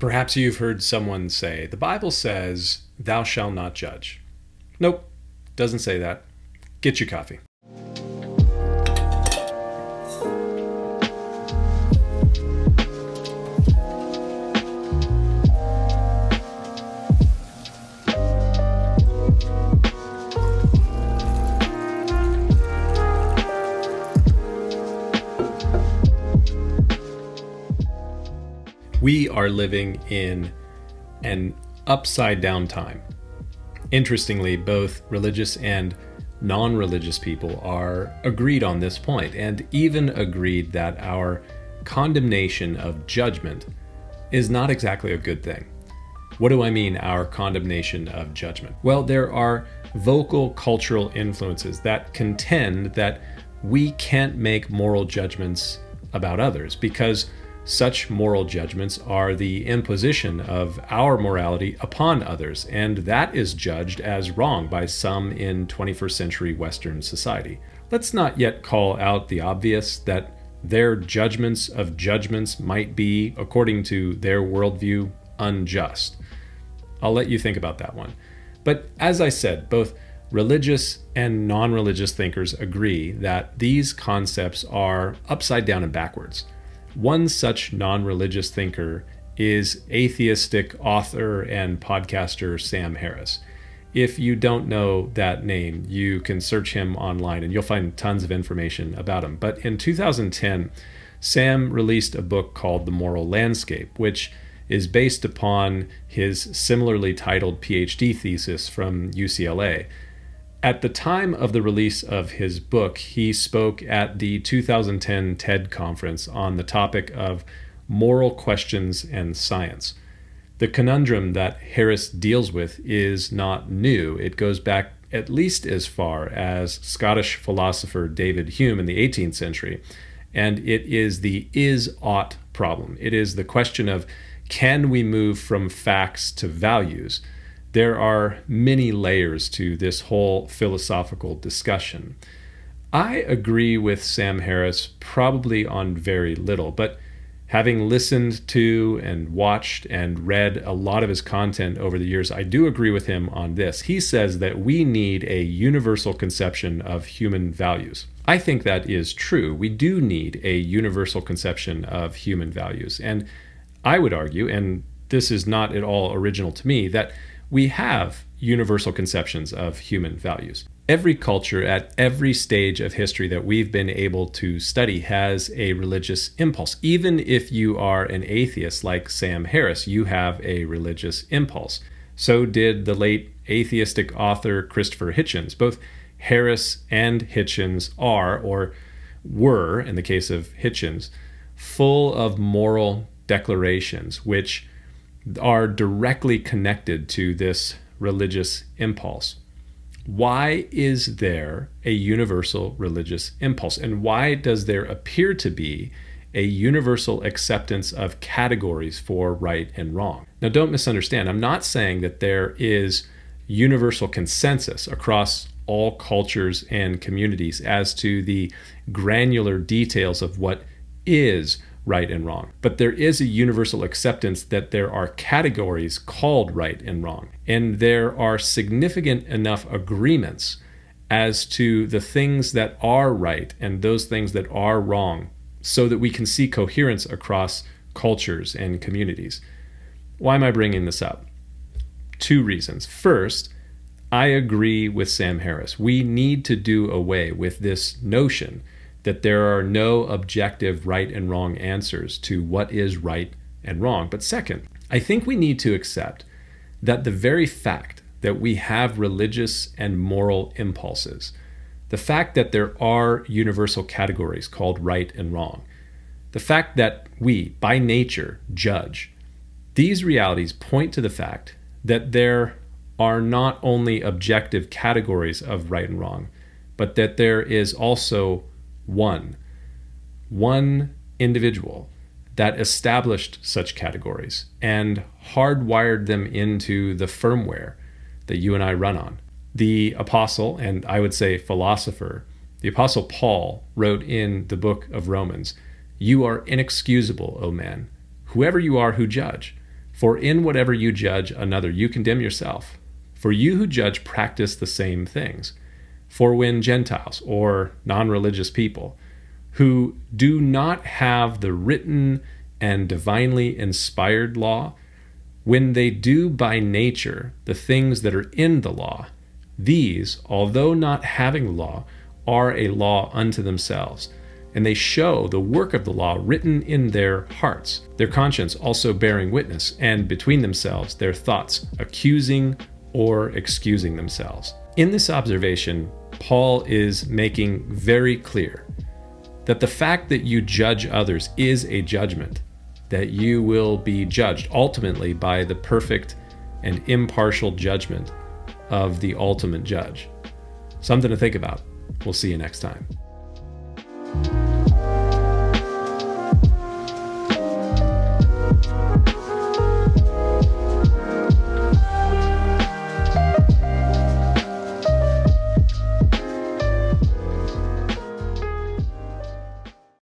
Perhaps you've heard someone say, the Bible says, thou shalt not judge. Nope, doesn't say that. Get your coffee. We are living in an upside down time. Interestingly, both religious and non-religious people are agreed on this point, and even agreed that our condemnation of judgment is not exactly a good thing. What do I mean, our condemnation of judgment? Well, there are vocal cultural influences that contend that we can't make moral judgments about others because such moral judgments are the imposition of our morality upon others, and that is judged as wrong by some in 21st century Western society. Let's not yet call out the obvious that their judgments of judgments might be, according to their worldview, unjust. I'll let you think about that one. But as I said, both religious and non-religious thinkers agree that these concepts are upside down and backwards. One such non-religious thinker is atheistic author and podcaster Sam Harris. If you don't know that name, you can search him online and you'll find tons of information about him. But in 2010, Sam released a book called The Moral Landscape, which is based upon his similarly titled PhD thesis from UCLA. At the time of the release of his book, he spoke at the 2010 TED conference on the topic of moral questions and science. The conundrum that Harris deals with is not new. It goes back at least as far as Scottish philosopher David Hume in the 18th century, and it is the is-ought problem. It is the question of, can we move from facts to values? There are many layers to this whole philosophical discussion. I agree with Sam Harris probably on very little, but having listened to and watched and read a lot of his content over the years, I do agree with him on this. He says that we need a universal conception of human values. I think that is true. We do need a universal conception of human values. And I would argue, and this is not at all original to me, that we have universal conceptions of human values. Every culture at every stage of history that we've been able to study has a religious impulse. Even if you are an atheist like Sam Harris, you have a religious impulse. So did the late atheistic author Christopher Hitchens. Both Harris and Hitchens are, or were, in the case of Hitchens, full of moral declarations which are directly connected to this religious impulse. Why is there a universal religious impulse? And why does there appear to be a universal acceptance of categories for right and wrong? Now, don't misunderstand. I'm not saying that there is universal consensus across all cultures and communities as to the granular details of what is right and wrong. But there is a universal acceptance that there are categories called right and wrong. And there are significant enough agreements as to the things that are right and those things that are wrong so that we can see coherence across cultures and communities. Why am I bringing this up? Two reasons. First, I agree with Sam Harris. We need to do away with this notion that there are no objective right and wrong answers to what is right and wrong. But second, I think we need to accept that the very fact that we have religious and moral impulses, the fact that there are universal categories called right and wrong, the fact that we, by nature, judge, these realities point to the fact that there are not only objective categories of right and wrong, but that there is also one individual that established such categories and hardwired them into the firmware that you and I run on. The apostle, and I would say philosopher, the apostle Paul wrote in the book of Romans, "You are inexcusable, O man, whoever you are who judge. For in whatever you judge another, you condemn yourself. For you who judge practice the same things. For when Gentiles or non-religious people who do not have the written and divinely inspired law, when they do by nature the things that are in the law, these, although not having law, are a law unto themselves, and they show the work of the law written in their hearts, their conscience also bearing witness, and between themselves their thoughts accusing or excusing themselves. In this observation, Paul is making very clear that the fact that you judge others is a judgment, that you will be judged ultimately by the perfect and impartial judgment of the ultimate judge. Something to think about. We'll see you next time.